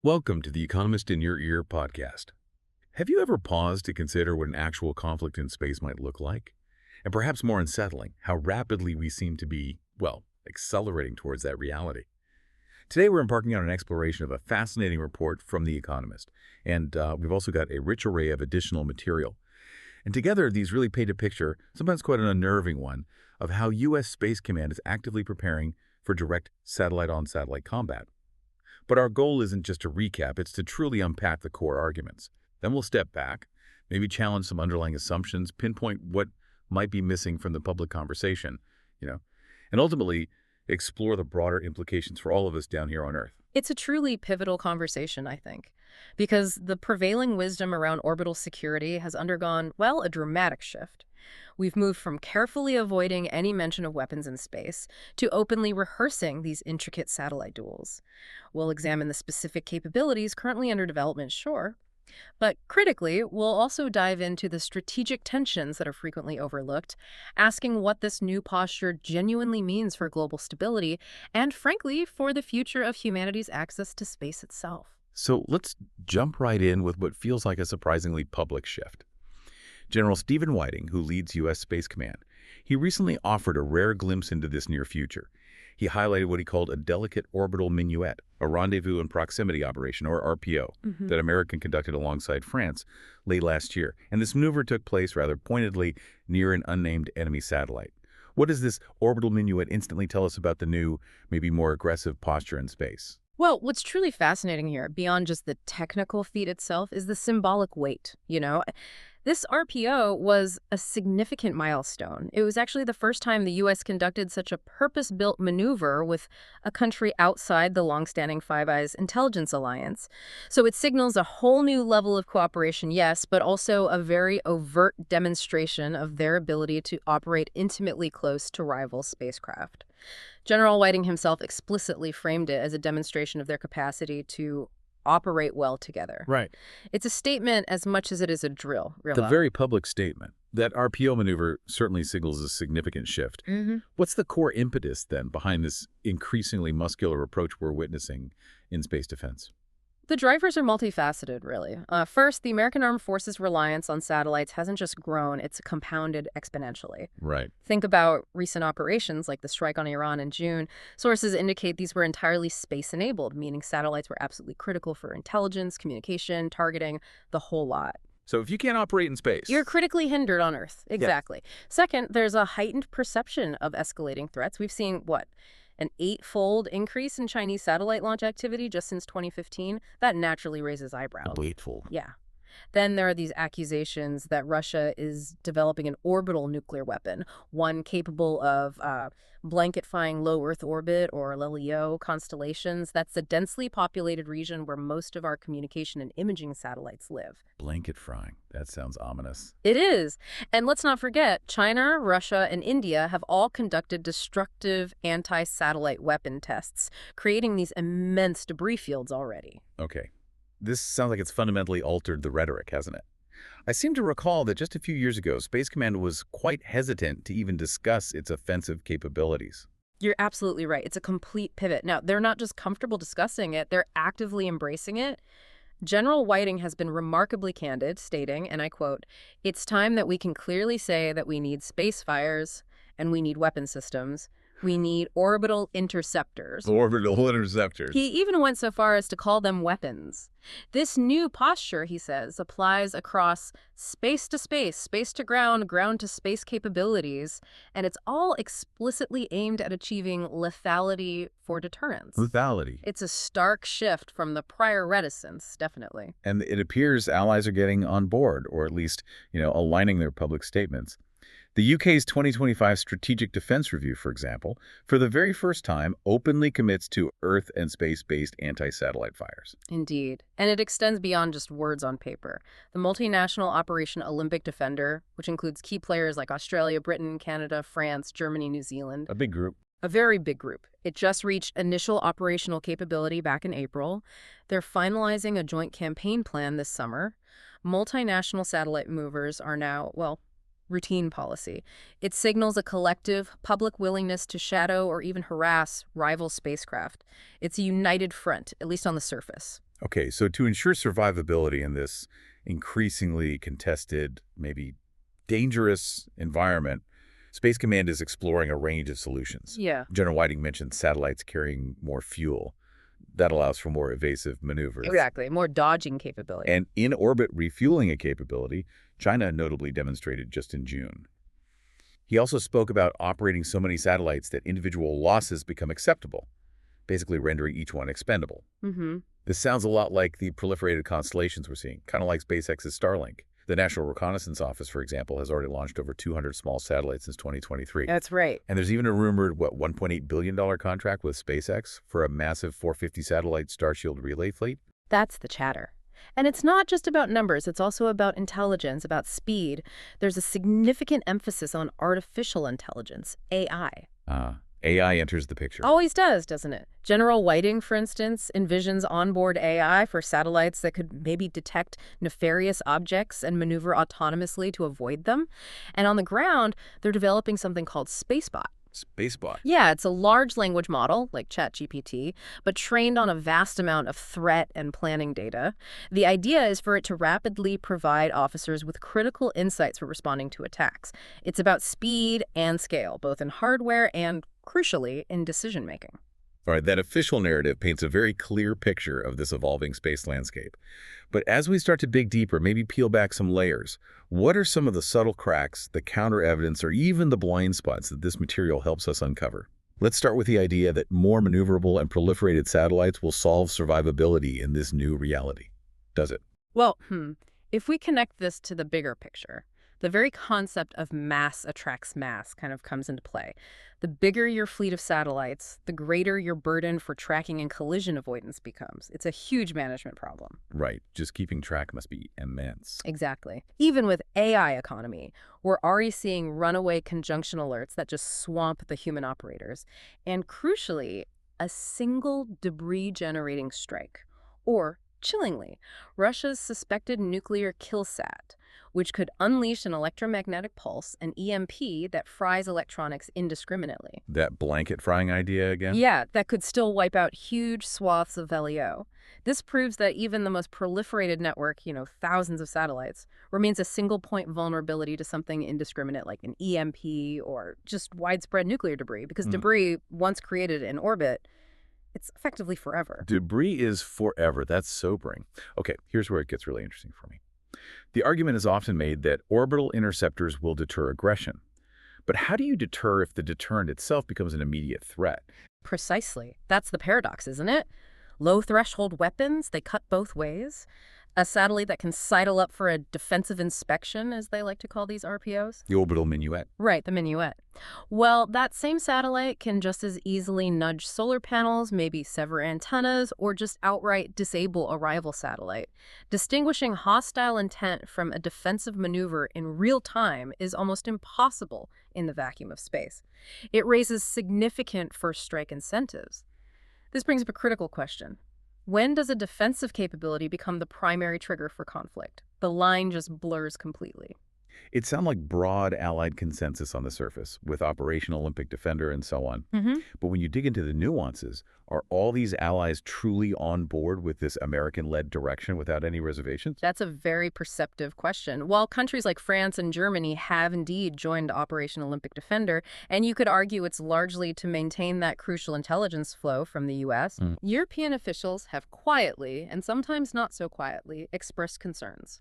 Welcome to the Economist in Your Ear podcast. Have you ever paused to consider what an actual conflict in space might look like? And perhaps more unsettling, how rapidly we seem to be, accelerating towards that reality. Today we're embarking on an exploration of a fascinating report from The Economist, and we've also got a rich array of additional material. And together, these really paint a picture, sometimes quite an unnerving one, of how U.S. Space Command is actively preparing for direct satellite-on-satellite combat. But our goal isn't just to recap, it's to truly unpack the core arguments. Then we'll step back, maybe challenge some underlying assumptions, pinpoint what might be missing from the public conversation, and ultimately explore the broader implications for all of us down here on Earth. It's a truly pivotal conversation, I think, because the prevailing wisdom around orbital security has undergone, a dramatic shift. We've moved from carefully avoiding any mention of weapons in space to openly rehearsing these intricate satellite duels. We'll examine the specific capabilities currently under development, sure, but critically, we'll also dive into the strategic tensions that are frequently overlooked, asking what this new posture genuinely means for global stability and, frankly, for the future of humanity's access to space itself. So let's jump right in with what feels like a surprisingly public shift. General Stephen Whiting, who leads U.S. Space Command, he recently offered a rare glimpse into this near future. He highlighted what he called a delicate orbital minuet, a rendezvous and proximity operation, or RPO, that America conducted alongside France late last year. And this maneuver took place rather pointedly near an unnamed enemy satellite. What does this orbital minuet instantly tell us about the new, maybe more aggressive posture in space? Well, what's truly fascinating here, beyond just the technical feat itself, is the symbolic weight, This RPO was a significant milestone. It was actually the first time the U.S. conducted such a purpose-built maneuver with a country outside the longstanding Five Eyes intelligence alliance. So it signals a whole new level of cooperation, yes, but also a very overt demonstration of their ability to operate intimately close to rival spacecraft. General Whiting himself explicitly framed it as a demonstration of their capacity to operate well together. Right. It's a statement as much as it is a drill. The very public statement. That RPO maneuver certainly signals a significant shift. What's the core impetus, then, behind this increasingly muscular approach we're witnessing in space defense? The drivers are multifaceted, really. First, the American Armed Forces' reliance on satellites hasn't just grown, it's compounded exponentially. Right. Think about recent operations like the strike on Iran in June. Sources indicate these were entirely space-enabled, meaning satellites were absolutely critical for intelligence, communication, targeting, the whole lot. So if you can't operate in space... You're critically hindered on Earth. Exactly. Yeah. Second, there's a heightened perception of escalating threats. We've seen, an 8-fold increase in Chinese satellite launch activity just since 2015. That naturally raises eyebrows. 8-fold. Yeah. Then there are these accusations that Russia is developing an orbital nuclear weapon, one capable of blanket-fying low Earth orbit or LEO constellations. That's the densely populated region where most of our communication and imaging satellites live. Blanket frying. That sounds ominous. It is. And let's not forget, China, Russia, and India have all conducted destructive anti-satellite weapon tests, creating these immense debris fields already. Okay. This sounds like it's fundamentally altered the rhetoric, hasn't it? I seem to recall that just a few years ago, Space Command was quite hesitant to even discuss its offensive capabilities. You're absolutely right. It's a complete pivot. Now, they're not just comfortable discussing it, they're actively embracing it. General Whiting has been remarkably candid, stating, and I quote, "It's time that we can clearly say that we need space fires and we need weapon systems. We need orbital interceptors." Orbital interceptors. He even went so far as to call them weapons. This new posture, he says, applies across space to space, space to ground, ground to space capabilities, and it's all explicitly aimed at achieving lethality for deterrence. Lethality. It's a stark shift from the prior reticence, definitely. And it appears allies are getting on board, or at least, aligning their public statements. The UK's 2025 Strategic Defense Review, for example, for the very first time, openly commits to Earth and space-based anti-satellite fires. Indeed. And it extends beyond just words on paper. The multinational Operation Olympic Defender, which includes key players like Australia, Britain, Canada, France, Germany, New Zealand. A big group. A very big group. It just reached initial operational capability back in April. They're finalizing a joint campaign plan this summer. Multinational satellite movers are now, routine policy. It signals a collective, public willingness to shadow or even harass rival spacecraft. It's a united front, at least on the surface. Okay, so to ensure survivability in this increasingly contested, maybe dangerous environment, Space Command is exploring a range of solutions. Yeah. General Whiting mentioned satellites carrying more fuel. That allows for more evasive maneuvers. Exactly. More dodging capability. And in-orbit refueling a capability, China notably demonstrated just in June. He also spoke about operating so many satellites that individual losses become acceptable, basically rendering each one expendable. This sounds a lot like the proliferated constellations we're seeing, kind of like SpaceX's Starlink. The National Reconnaissance Office, for example, has already launched over 200 small satellites since 2023. That's right. And there's even a rumored, $1.8 billion contract with SpaceX for a massive 450-satellite Starshield relay fleet? That's the chatter. And it's not just about numbers, it's also about intelligence, about speed. There's a significant emphasis on artificial intelligence, AI. AI enters the picture. Always does, doesn't it? General Whiting, for instance, envisions onboard AI for satellites that could maybe detect nefarious objects and maneuver autonomously to avoid them. And on the ground, they're developing something called SpaceBot. SpaceBot? Yeah, it's a large language model, like ChatGPT, but trained on a vast amount of threat and planning data. The idea is for it to rapidly provide officers with critical insights for responding to attacks. It's about speed and scale, both in hardware and, crucially, in decision-making. All right, that official narrative paints a very clear picture of this evolving space landscape. But as we start to dig deeper, maybe peel back some layers, what are some of the subtle cracks, the counter-evidence, or even the blind spots that this material helps us uncover? Let's start with the idea that more maneuverable and proliferated satellites will solve survivability in this new reality. Does it? Well, if we connect this to the bigger picture, the very concept of mass attracts mass kind of comes into play. The bigger your fleet of satellites, the greater your burden for tracking and collision avoidance becomes. It's a huge management problem. Right. Just keeping track must be immense. Exactly. Even with AI economy, we're already seeing runaway conjunction alerts that just swamp the human operators. And crucially, a single debris-generating strike, or chillingly, Russia's suspected nuclear killsat, which could unleash an electromagnetic pulse, an EMP, that fries electronics indiscriminately. That blanket frying idea again? Yeah, that could still wipe out huge swaths of LEO. This proves that even the most proliferated network, thousands of satellites, remains a single-point vulnerability to something indiscriminate like an EMP or just widespread nuclear debris, because debris, once created in orbit, it's effectively forever. Debris is forever. That's sobering. Okay, here's where it gets really interesting for me. The argument is often made that orbital interceptors will deter aggression. But how do you deter if the deterrent itself becomes an immediate threat? Precisely. That's the paradox, isn't it? Low-threshold weapons, they cut both ways. A satellite that can sidle up for a defensive inspection, as they like to call these RPOs. The orbital minuet. Right, the minuet. Well, that same satellite can just as easily nudge solar panels, maybe sever antennas, or just outright disable a rival satellite. Distinguishing hostile intent from a defensive maneuver in real time is almost impossible in the vacuum of space. It raises significant first strike incentives. This brings up a critical question. When does a defensive capability become the primary trigger for conflict? The line just blurs completely. It sounds like broad Allied consensus on the surface, with Operation Olympic Defender and so on. But when you dig into the nuances, are all these allies truly on board with this American-led direction without any reservations? That's a very perceptive question. While countries like France and Germany have indeed joined Operation Olympic Defender, and you could argue it's largely to maintain that crucial intelligence flow from the U.S., European officials have quietly, and sometimes not so quietly, expressed concerns.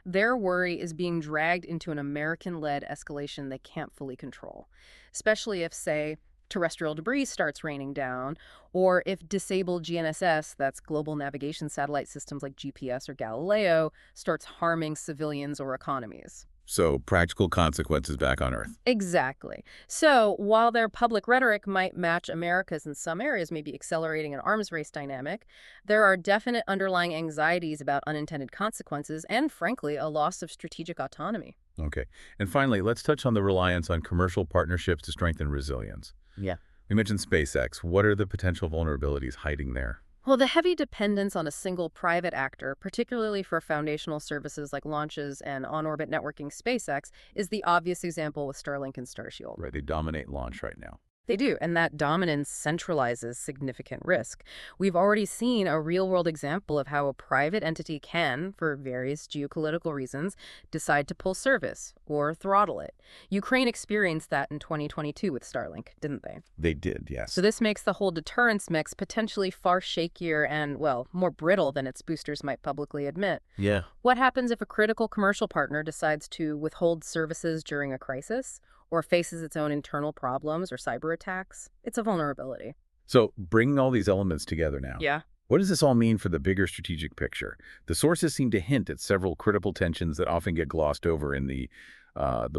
Their worry is being dragged into an American-led escalation they can't fully control, especially if, say, terrestrial debris starts raining down, or if disabled GNSS, that's global navigation satellite systems like GPS or Galileo, starts harming civilians or economies. So practical consequences back on Earth. Exactly. So while their public rhetoric might match America's in some areas, maybe accelerating an arms race dynamic, there are definite underlying anxieties about unintended consequences and, frankly, a loss of strategic autonomy. Okay. And finally, let's touch on the reliance on commercial partnerships to strengthen resilience. Yeah. We mentioned SpaceX. What are the potential vulnerabilities hiding there? Well, the heavy dependence on a single private actor, particularly for foundational services like launches and on-orbit networking SpaceX, is the obvious example with Starlink and Starshield. Right, they dominate launch right now. They do, and that dominance centralizes significant risk. We've already seen a real-world example of how a private entity can, for various geopolitical reasons, decide to pull service or throttle it. Ukraine experienced that in 2022 with Starlink, didn't they? They did, yes. So this makes the whole deterrence mix potentially far shakier and, well, more brittle than its boosters might publicly admit. Yeah. What happens if a critical commercial partner decides to withhold services during a crisis, or faces its own internal problems or cyber attacks? It's a vulnerability. So bringing all these elements together now. Yeah. What does this all mean for the bigger strategic picture? The sources seem to hint at several critical tensions that often get glossed over in the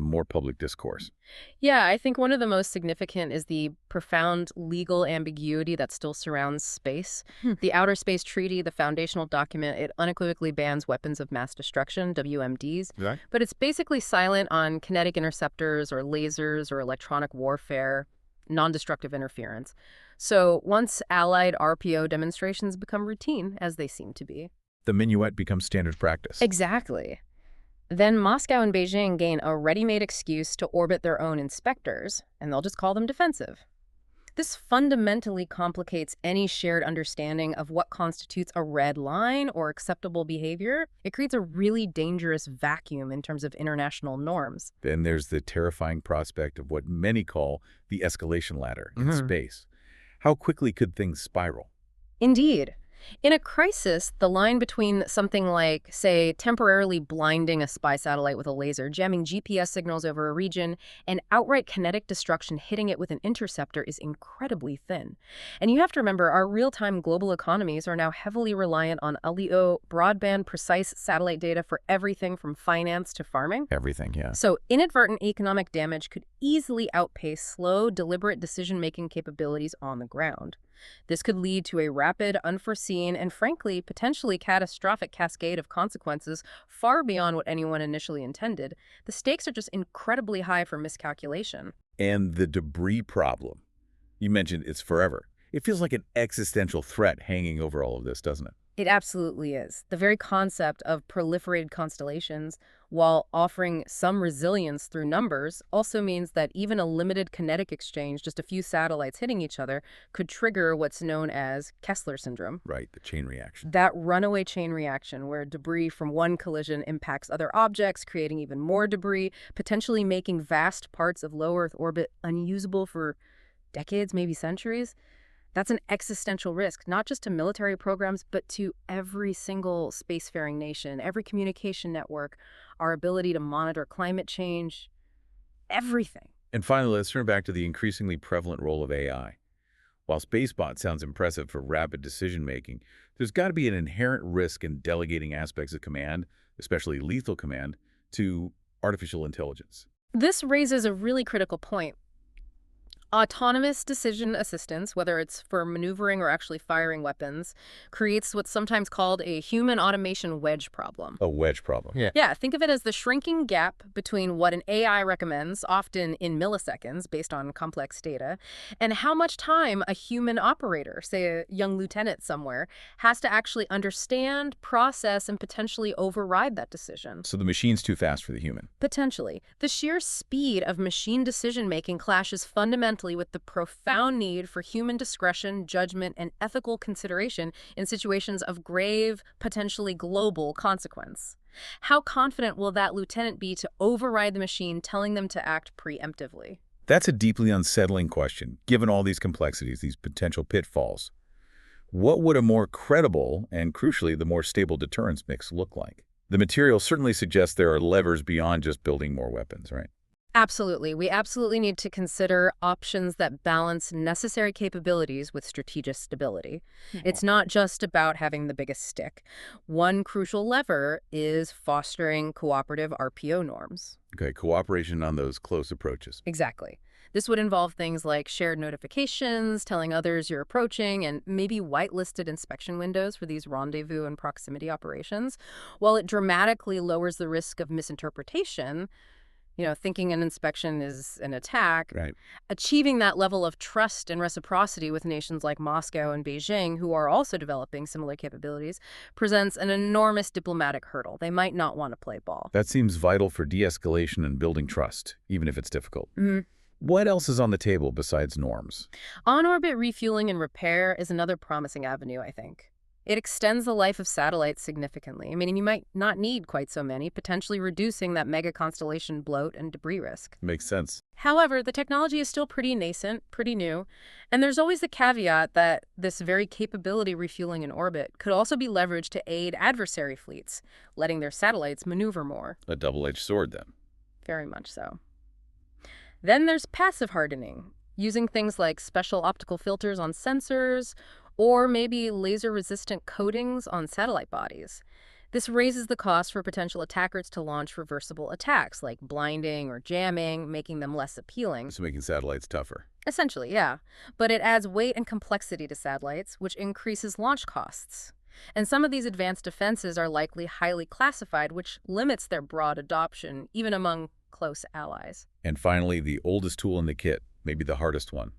more public discourse. Yeah, I think one of the most significant is the profound legal ambiguity that still surrounds space. The Outer Space Treaty, the foundational document, it unequivocally bans weapons of mass destruction, WMDs. Right. But it's basically silent on kinetic interceptors or lasers or electronic warfare, non-destructive interference. So once allied RPO demonstrations become routine, as they seem to be. The minuet becomes standard practice. Exactly. Then Moscow and Beijing gain a ready-made excuse to orbit their own inspectors, and they'll just call them defensive. This fundamentally complicates any shared understanding of what constitutes a red line or acceptable behavior. It creates a really dangerous vacuum in terms of international norms. Then there's the terrifying prospect of what many call the escalation ladder in space. How quickly could things spiral? Indeed. In a crisis, the line between something like, say, temporarily blinding a spy satellite with a laser, jamming GPS signals over a region, and outright kinetic destruction hitting it with an interceptor is incredibly thin. And you have to remember, our real-time global economies are now heavily reliant on LEO, broadband, precise satellite data for everything from finance to farming. Everything, yeah. So inadvertent economic damage could easily outpace slow, deliberate decision-making capabilities on the ground. This could lead to a rapid, unforeseen, and frankly, potentially catastrophic cascade of consequences far beyond what anyone initially intended. The stakes are just incredibly high for miscalculation. And the debris problem. You mentioned it's forever. It feels like an existential threat hanging over all of this, doesn't it? It absolutely is. The very concept of proliferated constellations, while offering some resilience through numbers, also means that even a limited kinetic exchange, just a few satellites hitting each other, could trigger what's known as Kessler syndrome. Right, the chain reaction. That runaway chain reaction where debris from one collision impacts other objects, creating even more debris, potentially making vast parts of low Earth orbit unusable for decades, maybe centuries. That's an existential risk, not just to military programs, but to every single spacefaring nation, every communication network, our ability to monitor climate change, everything. And finally, let's turn back to the increasingly prevalent role of AI. While SpaceBot sounds impressive for rapid decision-making, there's got to be an inherent risk in delegating aspects of command, especially lethal command, to artificial intelligence. This raises a really critical point. Autonomous decision assistance, whether it's for maneuvering or actually firing weapons, creates what's sometimes called a human automation wedge problem. A wedge problem. Yeah, think of it as the shrinking gap between what an AI recommends, often in milliseconds based on complex data, and how much time a human operator, say a young lieutenant somewhere, has to actually understand, process, and potentially override that decision. So the machine's too fast for the human. Potentially. The sheer speed of machine decision-making clashes fundamentally with the profound need for human discretion, judgment, and ethical consideration in situations of grave, potentially global consequence. How confident will that lieutenant be to override the machine, telling them to act preemptively? That's a deeply unsettling question, given all these complexities, these potential pitfalls. What would a more credible and, crucially, the more stable deterrence mix look like? The material certainly suggests there are levers beyond just building more weapons, right? Absolutely. We absolutely need to consider options that balance necessary capabilities with strategic stability. It's not just about having the biggest stick. One crucial lever is fostering cooperative RPO norms. Okay, cooperation on those close approaches. Exactly. This would involve things like shared notifications, telling others you're approaching, and maybe whitelisted inspection windows for these rendezvous and proximity operations. While it dramatically lowers the risk of misinterpretation, thinking an inspection is an attack, Right. Achieving that level of trust and reciprocity with nations like Moscow and Beijing, who are also developing similar capabilities, presents an enormous diplomatic hurdle. They might not want to play ball. That seems vital for de-escalation and building trust, even if it's difficult. What else is on the table besides norms? On-orbit refueling and repair is another promising avenue, I think. It extends the life of satellites significantly, meaning you might not need quite so many, potentially reducing that mega constellation bloat and debris risk. Makes sense. However, the technology is still pretty nascent, pretty new, and there's always the caveat that this very capability refueling in orbit could also be leveraged to aid adversary fleets, letting their satellites maneuver more. A double-edged sword, then. Very much so. Then there's passive hardening, using things like special optical filters on sensors, or maybe laser-resistant coatings on satellite bodies. This raises the cost for potential attackers to launch reversible attacks, like blinding or jamming, making them less appealing. So making satellites tougher. Essentially, yeah. But it adds weight and complexity to satellites, which increases launch costs. And some of these advanced defenses are likely highly classified, which limits their broad adoption, even among close allies. And finally, the oldest tool in the kit, maybe the hardest one.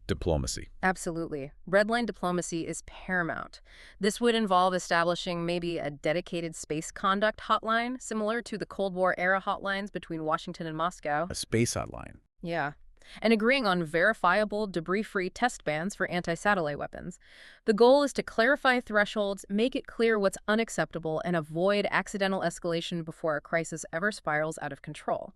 Diplomacy. Absolutely. Redline diplomacy is paramount. This would involve establishing maybe a dedicated space conduct hotline, similar to the Cold War era hotlines between Washington and Moscow. A space hotline. Yeah. And agreeing on verifiable, debris-free test bans for anti-satellite weapons. The goal is to clarify thresholds, make it clear what's unacceptable, and avoid accidental escalation before a crisis ever spirals out of control.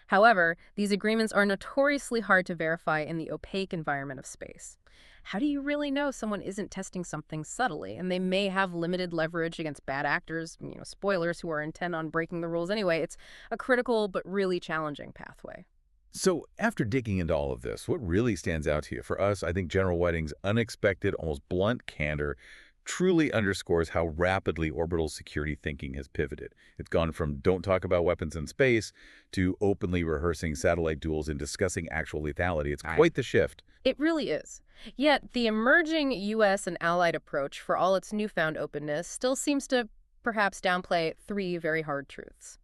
However, these agreements are notoriously hard to verify in the opaque environment of space. How do you really know someone isn't testing something subtly, and they may have limited leverage against bad actors, spoilers who are intent on breaking the rules anyway? It's a critical but really challenging pathway. So after digging into all of this, what really stands out to you? For us, I think General Whiting's unexpected, almost blunt candor truly underscores how rapidly orbital security thinking has pivoted. It's gone from don't talk about weapons in space to openly rehearsing satellite duels and discussing actual lethality. It's quite the shift. It really is. Yet the emerging U.S. and allied approach, for all its newfound openness, still seems to perhaps downplay three very hard truths.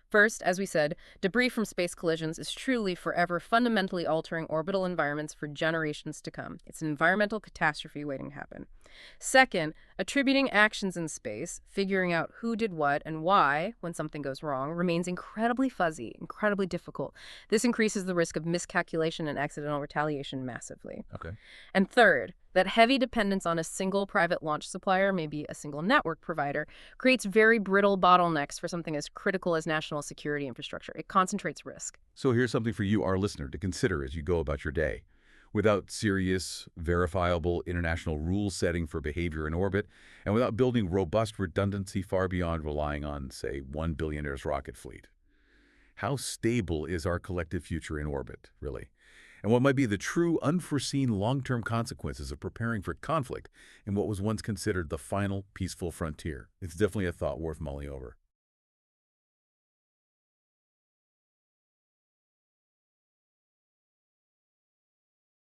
First, as we said, debris from space collisions is truly forever fundamentally altering orbital environments for generations to come. It's an environmental catastrophe waiting to happen. Second, attributing actions in space, figuring out who did what and why when something goes wrong, remains incredibly fuzzy, incredibly difficult. This increases the risk of miscalculation and accidental retaliation massively. Okay. And third, that heavy dependence on a single private launch supplier, maybe a single network provider, creates very brittle bottlenecks for something as critical as national security infrastructure. It concentrates risk. So here's something for you, our listener, to consider as you go about your day. Without serious, verifiable international rule setting for behavior in orbit, and without building robust redundancy far beyond relying on, say, one billionaire's rocket fleet. How stable is our collective future in orbit, really? And what might be the true, unforeseen long-term consequences of preparing for conflict in what was once considered the final peaceful frontier? It's definitely a thought worth mulling over.